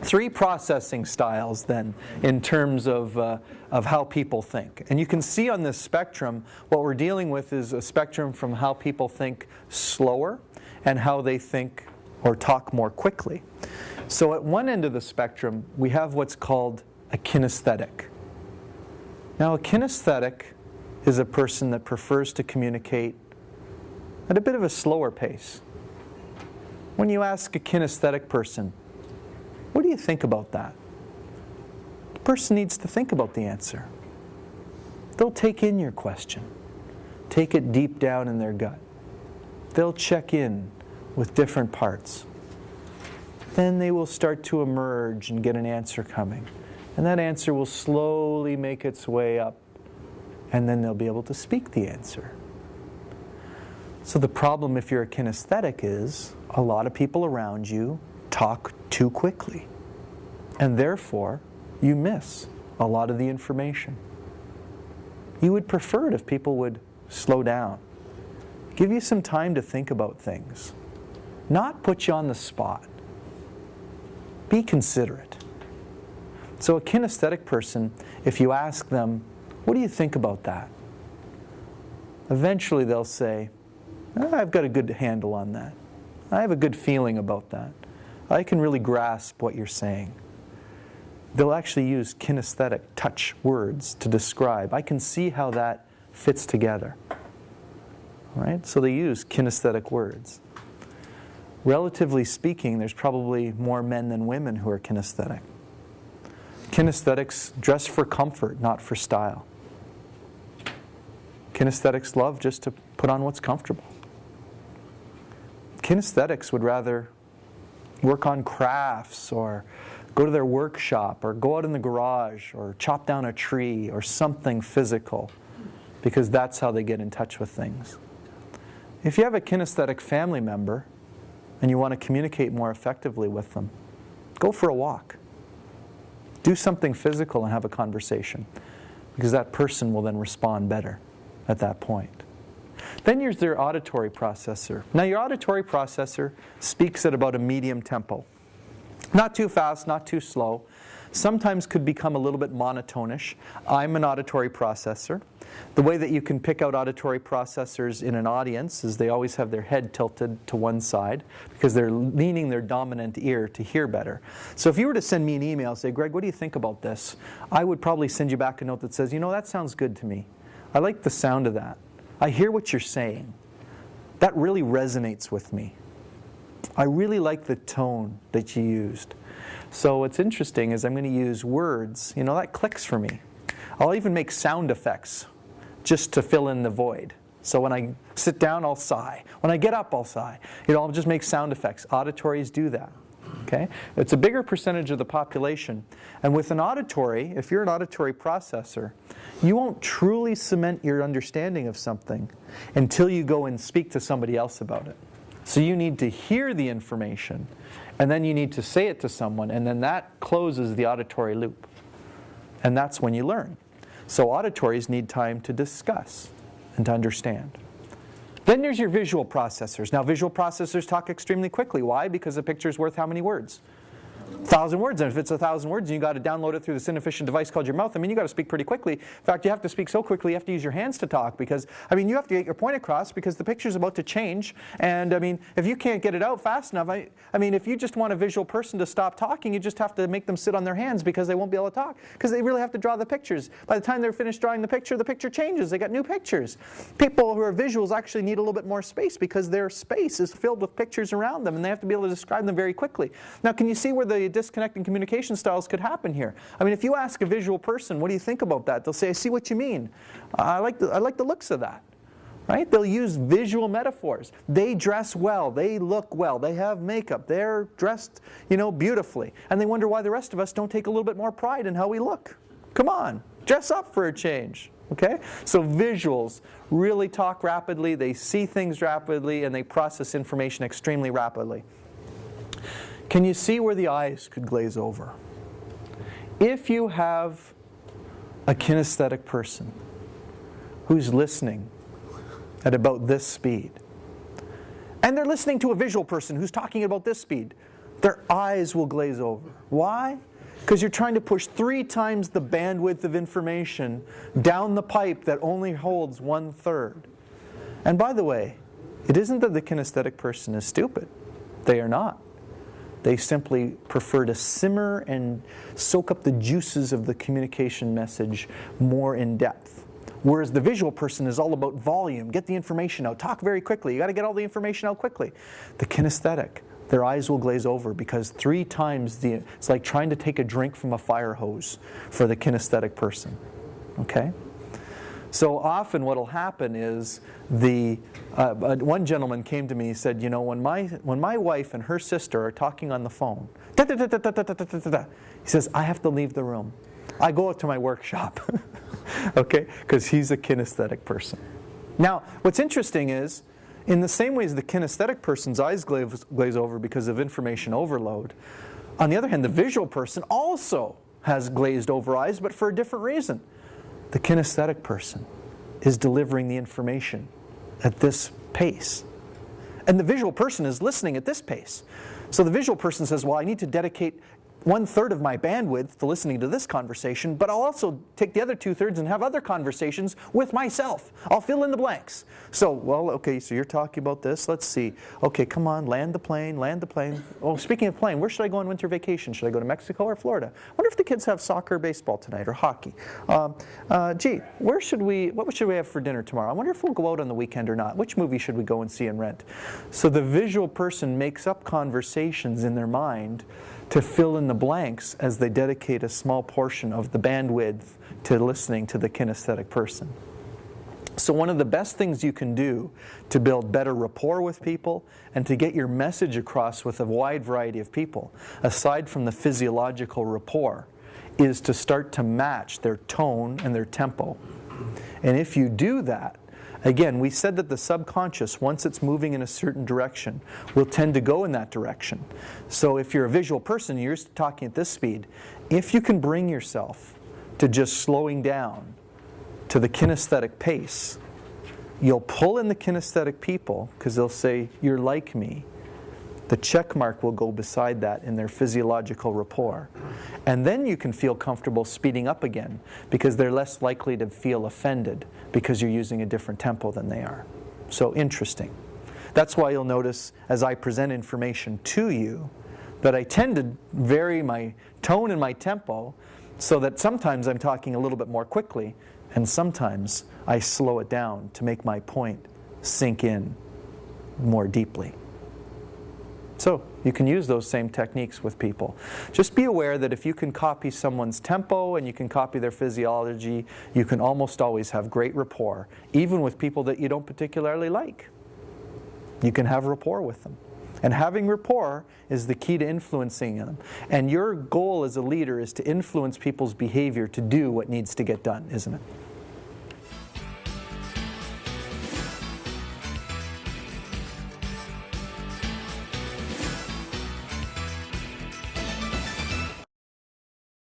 Three processing styles then in terms of how people think. And you can see on this spectrum what we're dealing with is a spectrum from how people think slower and how they think or talk more quickly. So at one end of the spectrum we have what's called a kinesthetic. Now a kinesthetic is a person that prefers to communicate at a bit of a slower pace. When you ask a kinesthetic person, what do you think about that? The person needs to think about the answer. They'll take in your question, take it deep down in their gut. They'll check in with different parts. Then they will start to emerge and get an answer coming. And that answer will slowly make its way up. And then they'll be able to speak the answer. So the problem if you're a kinesthetic is a lot of people around you talk too quickly. And therefore, you miss a lot of the information. You would prefer it if people would slow down. Give you some time to think about things. Not put you on the spot. Be considerate. So a kinesthetic person, if you ask them, what do you think about that? Eventually they'll say, I've got a good handle on that. I have a good feeling about that. I can really grasp what you're saying. They'll actually use kinesthetic touch words to describe. I can see how that fits together. Right? So they use kinesthetic words. Relatively speaking, there's probably more men than women who are kinesthetic. Kinesthetics dress for comfort, not for style. Kinesthetics love just to put on what's comfortable. Kinesthetics would rather work on crafts or go to their workshop or go out in the garage or chop down a tree or something physical because that's how they get in touch with things. If you have a kinesthetic family member and you want to communicate more effectively with them, go for a walk. Do something physical and have a conversation because that person will then respond better at that point. Then there's their auditory processor. Now your auditory processor speaks at about a medium tempo. Not too fast, not too slow. Sometimes could become a little bit monotonish. I'm an auditory processor. The way that you can pick out auditory processors in an audience is they always have their head tilted to one side because they're leaning their dominant ear to hear better. So if you were to send me an email and say, Greg, what do you think about this? I would probably send you back a note that says, you know, that sounds good to me. I like the sound of that. I hear what you're saying. That really resonates with me. I really like the tone that you used. So what's interesting is I'm going to use words. You know, that clicks for me. I'll even make sound effects just to fill in the void. So when I sit down, I'll sigh. When I get up, I'll sigh. You know, I'll just make sound effects. Auditories do that. Okay? It's a bigger percentage of the population. And with an auditory, if you're an auditory processor, you won't truly cement your understanding of something until you go and speak to somebody else about it. So you need to hear the information, and then you need to say it to someone, and then that closes the auditory loop. And that's when you learn. So auditories need time to discuss and to understand. Then there's your visual processors. Now visual processors talk extremely quickly. Why? Because a picture is worth how many words? 1,000 words. And if it's 1,000 words and you got to download it through this inefficient device called your mouth, I mean, you got to speak pretty quickly. In fact, you have to speak so quickly you have to use your hands to talk because, I mean, you have to get your point across because the picture's about to change. And I mean, if you can't get it out fast enough, I mean, if you just want a visual person to stop talking, you just have to make them sit on their hands because they won't be able to talk because they really have to draw the pictures. By the time they're finished drawing the picture changes. They got new pictures. People who are visuals actually need a little bit more space because their space is filled with pictures around them and they have to be able to describe them very quickly. Now, can you see where the disconnect in communication styles could happen here? I mean, if you ask a visual person, what do you think about that? They'll say, I see what you mean. I like the looks of that. Right? They'll use visual metaphors. They dress well. They look well. They have makeup. They're dressed, you know, beautifully. And they wonder why the rest of us don't take a little bit more pride in how we look. Come on, dress up for a change. Okay? So visuals really talk rapidly. They see things rapidly, and they process information extremely rapidly. Can you see where the eyes could glaze over? If you have a kinesthetic person who's listening at about this speed, and they're listening to a visual person who's talking about this speed, their eyes will glaze over. Why? Because you're trying to push 3 times the bandwidth of information down the pipe that only holds 1/3. And by the way, it isn't that the kinesthetic person is stupid. They are not. They simply prefer to simmer and soak up the juices of the communication message more in depth. Whereas the visual person is all about volume. Get the information out. Talk very quickly. You got to get all the information out quickly. The kinesthetic, their eyes will glaze over because 3 times it's like trying to take a drink from a fire hose for the kinesthetic person. Okay? So often what will happen is one gentleman came to me, he said, you know, when my wife and her sister are talking on the phone, he says, I have to leave the room. I go out to my workshop, okay, because he's a kinesthetic person. Now, what's interesting is, in the same way as the kinesthetic person's eyes glaze over because of information overload, on the other hand, the visual person also has glazed over eyes, but for a different reason. The kinesthetic person is delivering the information at this pace. And the visual person is listening at this pace. So the visual person says, well, I need to dedicate 1/3 of my bandwidth to listening to this conversation, but I'll also take the other 2/3 and have other conversations with myself. I'll fill in the blanks. So, well, okay, so you're talking about this. Let's see. Okay, come on, land the plane, land the plane. Oh, speaking of plane, where should I go on winter vacation? Should I go to Mexico or Florida? I wonder if the kids have soccer or baseball tonight or hockey. Gee, what should we have for dinner tomorrow? I wonder if we'll go out on the weekend or not. Which movie should we go and see and rent? So the visual person makes up conversations in their mind to fill in the blanks as they dedicate a small portion of the bandwidth to listening to the kinesthetic person. So one of the best things you can do to build better rapport with people and to get your message across with a wide variety of people, aside from the physiological rapport, is to start to match their tone and their tempo. And if you do that, again, we said that the subconscious, once it's moving in a certain direction, will tend to go in that direction. So if you're a visual person, you're used to talking at this speed, if you can bring yourself to just slowing down to the kinesthetic pace, you'll pull in the kinesthetic people because they'll say, you're like me. The check mark will go beside that in their physiological rapport. And then you can feel comfortable speeding up again because they're less likely to feel offended because you're using a different tempo than they are. So interesting. That's why you'll notice as I present information to you that I tend to vary my tone and my tempo so that sometimes I'm talking a little bit more quickly and sometimes I slow it down to make my point sink in more deeply. So you can use those same techniques with people. Just be aware that if you can copy someone's tempo and you can copy their physiology, you can almost always have great rapport, even with people that you don't particularly like. You can have rapport with them. And having rapport is the key to influencing them. And your goal as a leader is to influence people's behavior to do what needs to get done, isn't it?